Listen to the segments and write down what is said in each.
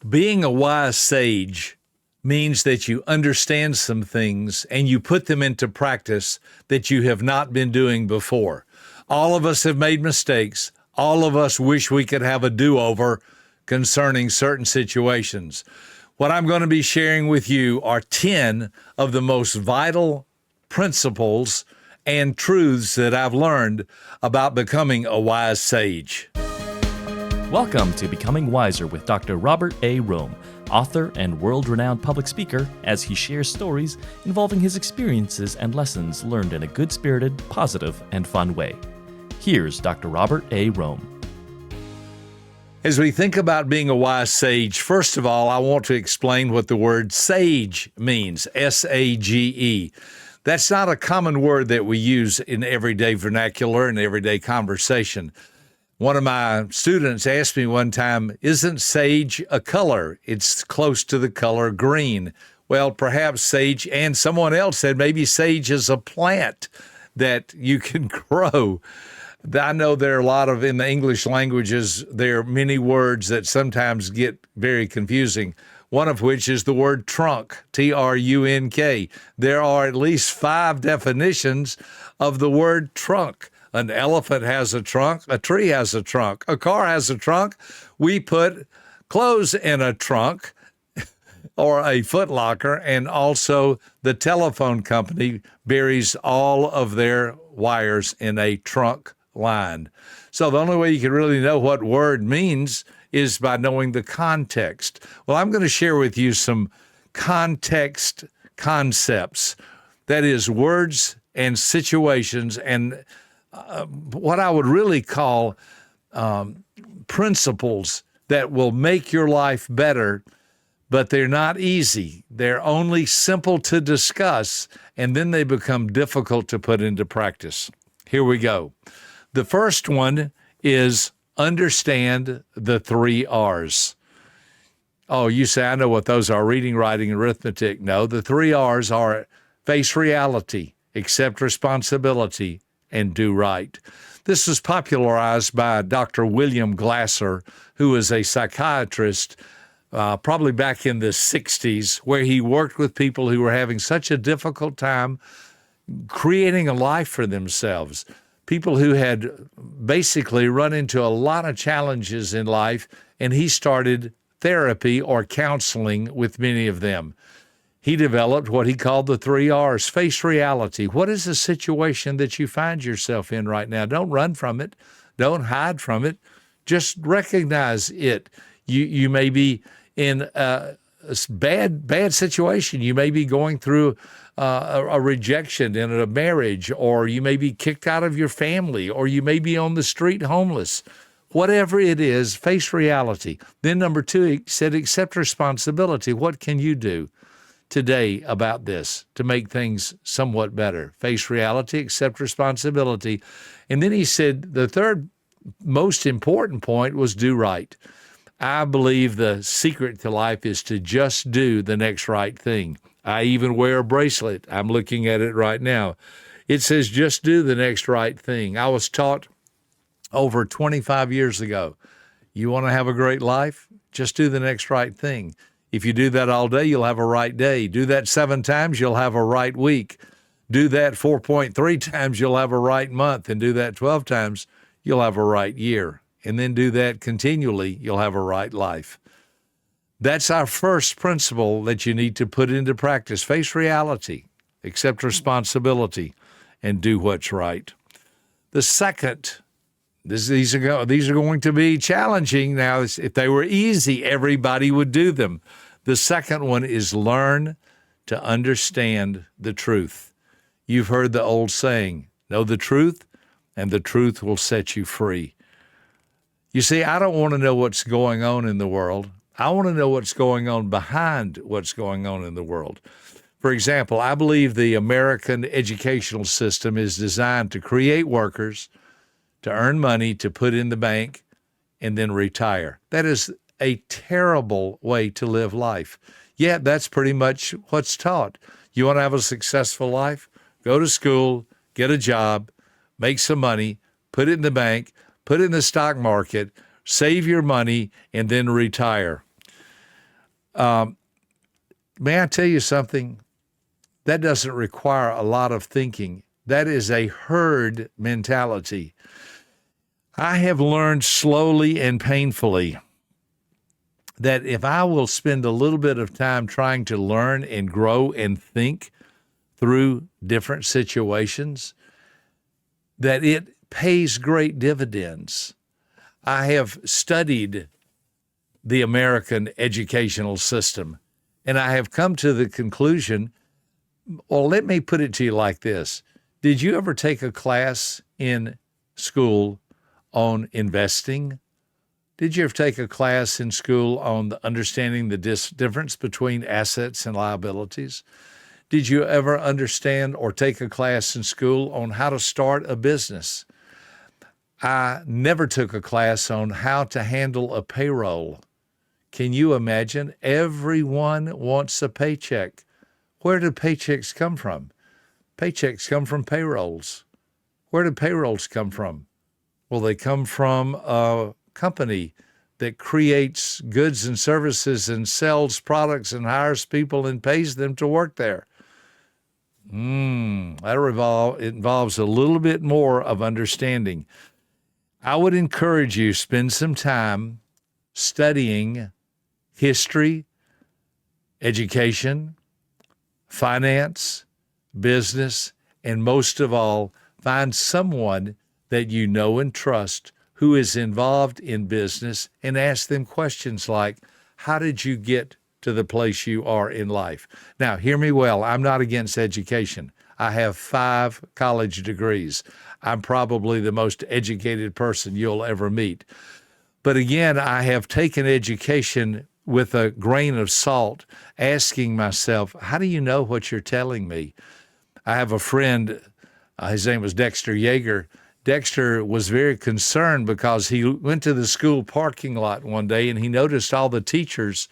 Being a wise sage means that you understand some things and you put them into practice that you have not been doing before. All of us have made mistakes. All of us wish we could have a do-over concerning certain situations. What I'm going to be sharing with you are 10 of the most vital principles and truths that I've learned about becoming a wise sage. Welcome to Becoming Wiser with Dr. Robert A. Rohm, author and world-renowned public speaker, as he shares stories involving his experiences and lessons learned in a good-spirited, positive, and fun way. Here's Dr. Robert A. Rohm. As we think about being a wise sage, first of all, I want to explain what the word sage means, S-A-G-E. That's not a common word that we use in everyday vernacular and everyday conversation. One of my students asked me one time, isn't sage a color? It's close to the color green. Well, perhaps sage, and someone else said maybe sage is a plant that you can grow. I know there are a lot of, in the English languages, there are many words that sometimes get very confusing, one of which is the word trunk, T-R-U-N-K. There are at least 5 definitions of the word trunk. An elephant has a trunk, a tree has a trunk, a car has a trunk. We put clothes in a trunk or a foot locker, and also the telephone company buries all of their wires in a trunk line. So the only way you can really know what word means is by knowing the context. Well, I'm going to share with you some context concepts, that is, words and situations and what I would really call principles that will make your life better, but they're not easy. They're only simple to discuss, and then they become difficult to put into practice. Here we go. The first one is understand the 3 R's. Oh, you say, I know what those are, reading, writing, and arithmetic. No, the 3 R's are face reality, accept responsibility, and do right. This was popularized by Dr. William Glasser, who was a psychiatrist probably back in the 60s, where he worked with people who were having such a difficult time creating a life for themselves, people who had basically run into a lot of challenges in life, and he started therapy or counseling with many of them. He developed what he called the 3 R's, face reality. What is the situation that you find yourself in right now? Don't run from it. Don't hide from it. Just recognize it. You may be in a bad situation. You may be going through a rejection in a marriage, or you may be kicked out of your family, or you may be on the street homeless. Whatever it is, face reality. Then number 2, he said, accept responsibility. What can you do today about this to make things somewhat better? Face reality, accept responsibility. And then he said the third most important point was do right. I believe the secret to life is to just do the next right thing. I even wear a bracelet. I'm looking at it right now. It says just do the next right thing. I was taught over 25 years ago, you want to have a great life? Just do the next right thing. If you do that all day, you'll have a right day. Do that 7 times, you'll have a right week. Do that 4.3 times, you'll have a right month. And do that 12 times, you'll have a right year. And then do that continually, you'll have a right life. That's our first principle that you need to put into practice. Face reality, accept responsibility, and do what's right. The second, these are going to be challenging. Now, if they were easy, everybody would do them. The second one is learn to understand the truth. You've heard the old saying, know the truth, and the truth will set you free. You see, I don't want to know what's going on in the world. I want to know what's going on behind what's going on in the world. For example, I believe the American educational system is designed to create workers, to earn money, to put in the bank, and then retire. That is a terrible way to live life. Yet that's pretty much what's taught. You want to have a successful life? Go to school, get a job, make some money, put it in the bank, put it in the stock market, save your money, and then retire. May I tell you something? That doesn't require a lot of thinking. That is a herd mentality. I have learned slowly and painfully that if I will spend a little bit of time trying to learn and grow and think through different situations, that it pays great dividends. I have studied the American educational system, and I have come to the conclusion, well, let me put it to you like this. Did you ever take a class in school on investing? Did you ever take a class in school on understanding the difference between assets and liabilities? Did you ever understand or take a class in school on how to start a business? I never took a class on how to handle a payroll. Can you imagine? Everyone wants a paycheck. Where do paychecks come from? Paychecks come from payrolls. Where do payrolls come from? Well, they come from a company that creates goods and services and sells products and hires people and pays them to work there. That involves a little bit more of understanding. I would encourage you to spend some time studying history, education, finance, business, and most of all, find someone that you know and trust who is involved in business and ask them questions like, how did you get to the place you are in life? Now, hear me well. I'm not against education. I have 5 college degrees. I'm probably the most educated person you'll ever meet. But again, I have taken education with a grain of salt, asking myself, how do you know what you're telling me? I have a friend, his name was Dexter Yeager. Dexter was very concerned because he went to the school parking lot one day and he noticed all the teachers.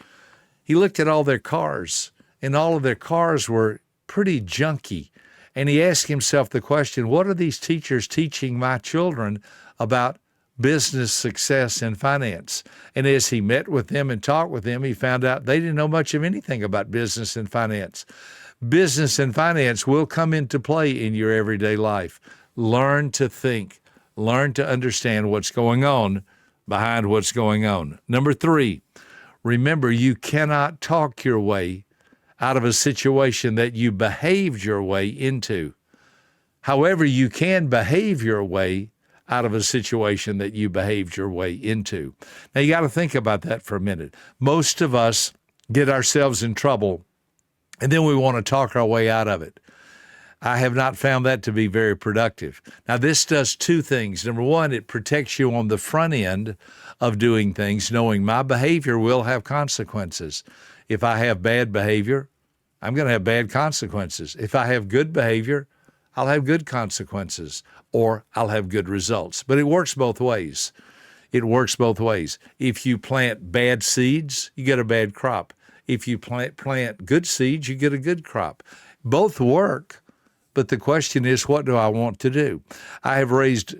He looked at all their cars, and all of their cars were pretty junky. And he asked himself the question, what are these teachers teaching my children about business success and finance? And as he met with them and talked with them, he found out they didn't know much of anything about business and finance. Business and finance will come into play in your everyday life. Learn to think, learn to understand what's going on behind what's going on. Number 3, remember you cannot talk your way out of a situation that you behaved your way into. However, you can behave your way out of a situation that you behaved your way into. Now, you got to think about that for a minute. Most of us get ourselves in trouble, and then we want to talk our way out of it. I have not found that to be very productive. Now, this does 2 things. Number 1, it protects you on the front end of doing things, knowing my behavior will have consequences. If I have bad behavior, I'm going to have bad consequences. If I have good behavior, I'll have good consequences, or I'll have good results. But it works both ways. It works both ways. If you plant bad seeds, you get a bad crop. If you plant good seeds, you get a good crop. Both work, but the question is, what do I want to do? I have raised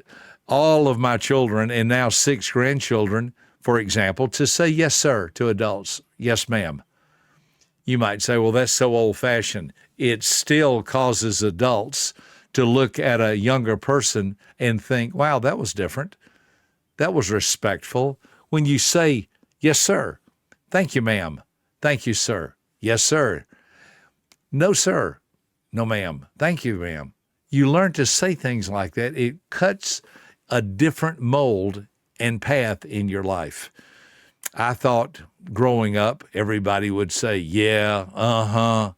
all of my children and now 6 grandchildren, for example, to say yes, sir, to adults. Yes, ma'am. You might say, well, that's so old-fashioned. It still causes adults to look at a younger person and think, wow, that was different. That was respectful. When you say, yes, sir, thank you, ma'am. Thank you, sir. Yes, sir. No, sir. No, ma'am. Thank you, ma'am. You learn to say things like that. It cuts a different mold and path in your life. I thought growing up, everybody would say, yeah, uh-huh.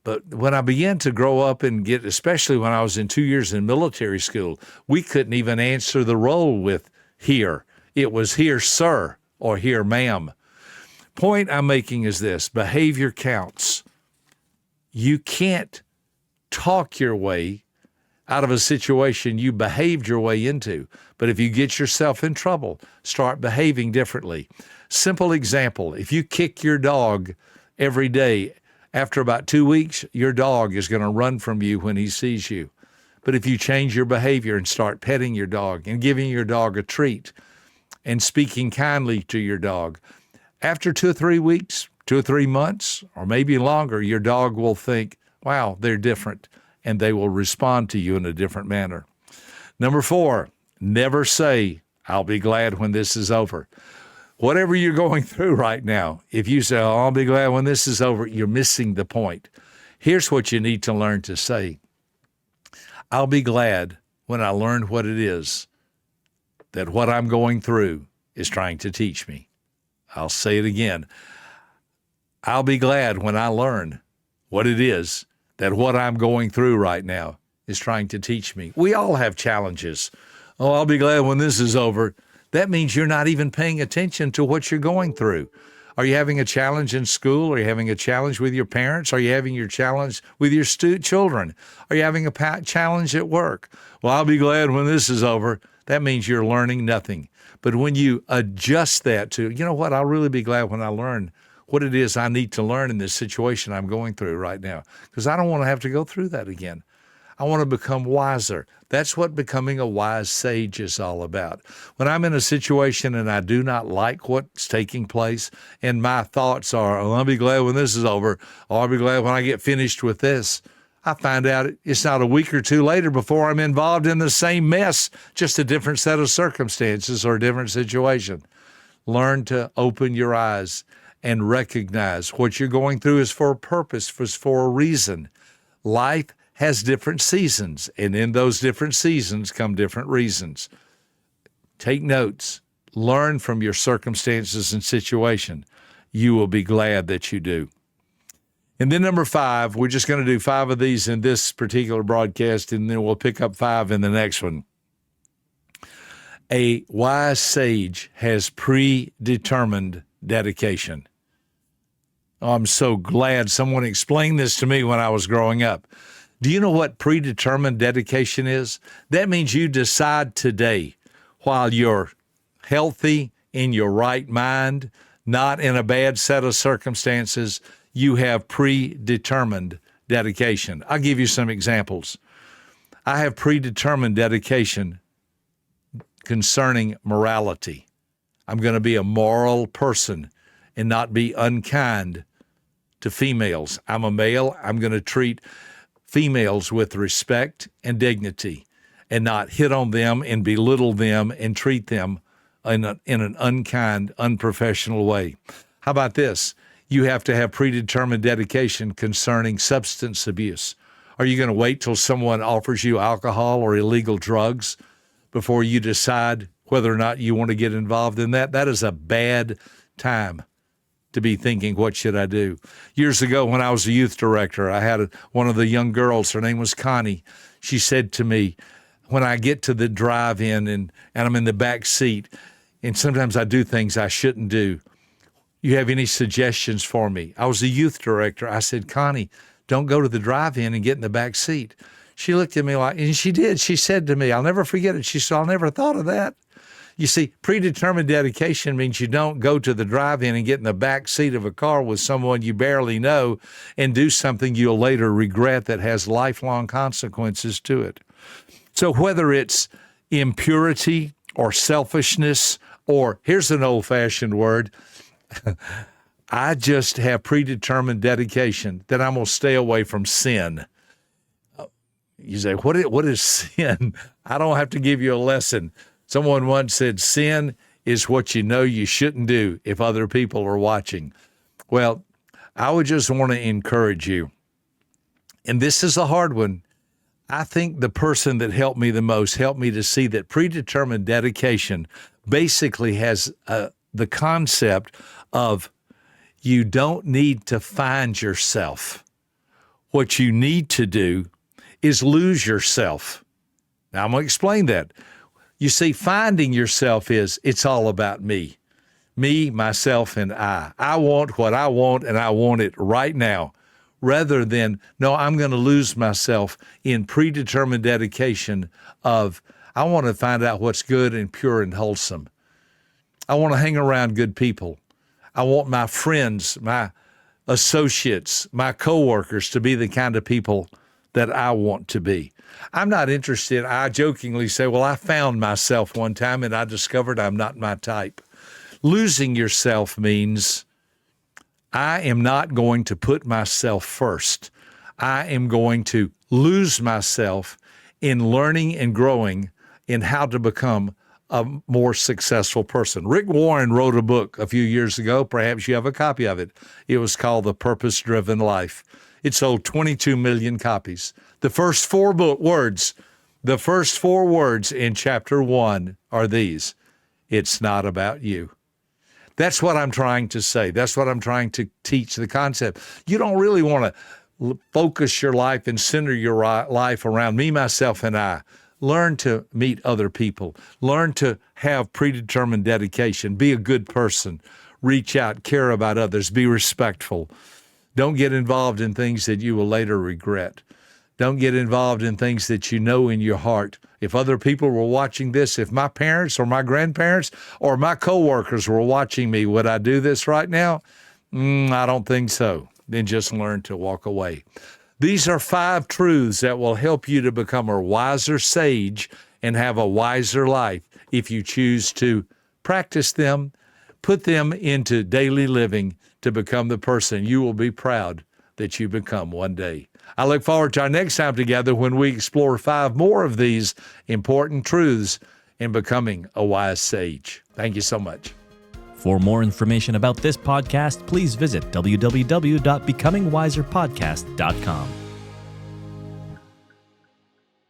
But when I began to grow up and get, especially when I was in 2 years in military school, we couldn't even answer the roll with here. It was here, sir, or here, ma'am. Point I'm making is this: behavior counts. You can't talk your way out of a situation you behaved your way into. But if you get yourself in trouble, start behaving differently. Simple example: if you kick your dog every day, after about 2 weeks, your dog is going to run from you when he sees you. But if you change your behavior and start petting your dog and giving your dog a treat and speaking kindly to your dog, after 2 or 3 weeks, 2 or 3 months, or maybe longer, your dog will think, wow, they're different, and they will respond to you in a different manner. Number 4, never say, I'll be glad when this is over. Whatever you're going through right now, if you say, oh, I'll be glad when this is over, you're missing the point. Here's what you need to learn to say. I'll be glad when I learn what it is that what I'm going through is trying to teach me. I'll say it again. I'll be glad when I learn what it is that what I'm going through right now is trying to teach me. We all have challenges. Oh, I'll be glad when this is over. That means you're not even paying attention to what you're going through. Are you having a challenge in school? Are you having a challenge with your parents? Are you having your challenge with your children? Are you having a challenge at work? Well, I'll be glad when this is over. That means you're learning nothing. But when you adjust that to, you know what, I'll really be glad when I learn what it is I need to learn in this situation I'm going through right now, because I don't want to have to go through that again. I want to become wiser. That's what becoming a wise sage is all about. When I'm in a situation and I do not like what's taking place, and my thoughts are, oh, I'll be glad when this is over, or I'll be glad when I get finished with this, I find out it's not a week or two later before I'm involved in the same mess, just a different set of circumstances or a different situation. Learn to open your eyes and recognize what you're going through is for a purpose, for a reason. Life has different seasons, and in those different seasons come different reasons. Take notes. Learn from your circumstances and situation. You will be glad that you do. And then number 5, we're just going to do 5 of these in this particular broadcast, and then we'll pick up 5 in the next one. A wise sage has predetermined dedication. Oh, I'm so glad someone explained this to me when I was growing up. Do you know what predetermined dedication is? That means you decide today, while you're healthy, in your right mind, not in a bad set of circumstances, you have predetermined dedication. I'll give you some examples. I have predetermined dedication concerning morality. I'm going to be a moral person and not be unkind to females. I'm a male. I'm going to treat females with respect and dignity and not hit on them and belittle them and treat them in an unkind, unprofessional way. How about this? You have to have predetermined dedication concerning substance abuse. Are you going to wait till someone offers you alcohol or illegal drugs before you decide whether or not you want to get involved in that? That is a bad time to be thinking, what should I do? Years ago, when I was a youth director, I had one of the young girls, her name was Connie. She said to me, when I get to the drive-in and I'm in the back seat, and sometimes I do things I shouldn't do, you have any suggestions for me? I was a youth director. I said, Connie, don't go to the drive-in and get in the back seat. She looked at me and she did. She said to me, I'll never forget it. She said, I never thought of that. You see, predetermined dedication means you don't go to the drive-in and get in the back seat of a car with someone you barely know and do something you'll later regret that has lifelong consequences to it. So whether it's impurity or selfishness, or here's an old-fashioned word, I just have predetermined dedication that I'm going to stay away from sin. You say, what is sin? I don't have to give you a lesson. Someone once said, sin is what you know you shouldn't do if other people are watching. Well, I would just want to encourage you, and this is a hard one. I think the person that helped me the most helped me to see that predetermined dedication basically has the concept of you don't need to find yourself. What you need to do is lose yourself. Now, I'm going to explain that. You see, finding yourself it's all about me. Me, myself, and I. I want what I want, and I want it right now. Rather than, no, I'm going to lose myself in predetermined dedication of, I want to find out what's good and pure and wholesome. I want to hang around good people. I want my friends, my associates, my coworkers to be the kind of people that I want to be. I'm not interested. I jokingly say, well, I found myself one time and I discovered I'm not my type. Losing yourself means I am not going to put myself first. I am going to lose myself in learning and growing in how to become a more successful person. Rick Warren wrote a book a few years ago. Perhaps you have a copy of it. It was called The Purpose-Driven Life. It sold 22 million copies. The first four words in chapter 1 are these: it's not about you. That's what I'm trying to say. That's what I'm trying to teach, the concept. You don't really want to focus your life and center your life around me, myself, and I. Learn to meet other people. Learn to have predetermined dedication. Be a good person. Reach out, care about others. Be respectful. Don't get involved in things that you will later regret. Don't get involved in things that you know in your heart. If other people were watching this, if my parents or my grandparents or my coworkers were watching me, would I do this right now? I don't think so. Then just learn to walk away. These are 5 truths that will help you to become a wiser sage and have a wiser life if you choose to practice them, put them into daily living to become the person you will be proud that you become one day. I look forward to our next time together when we explore 5 more of these important truths in becoming a wise sage. Thank you so much. For more information about this podcast, please visit www.becomingwiserpodcast.com.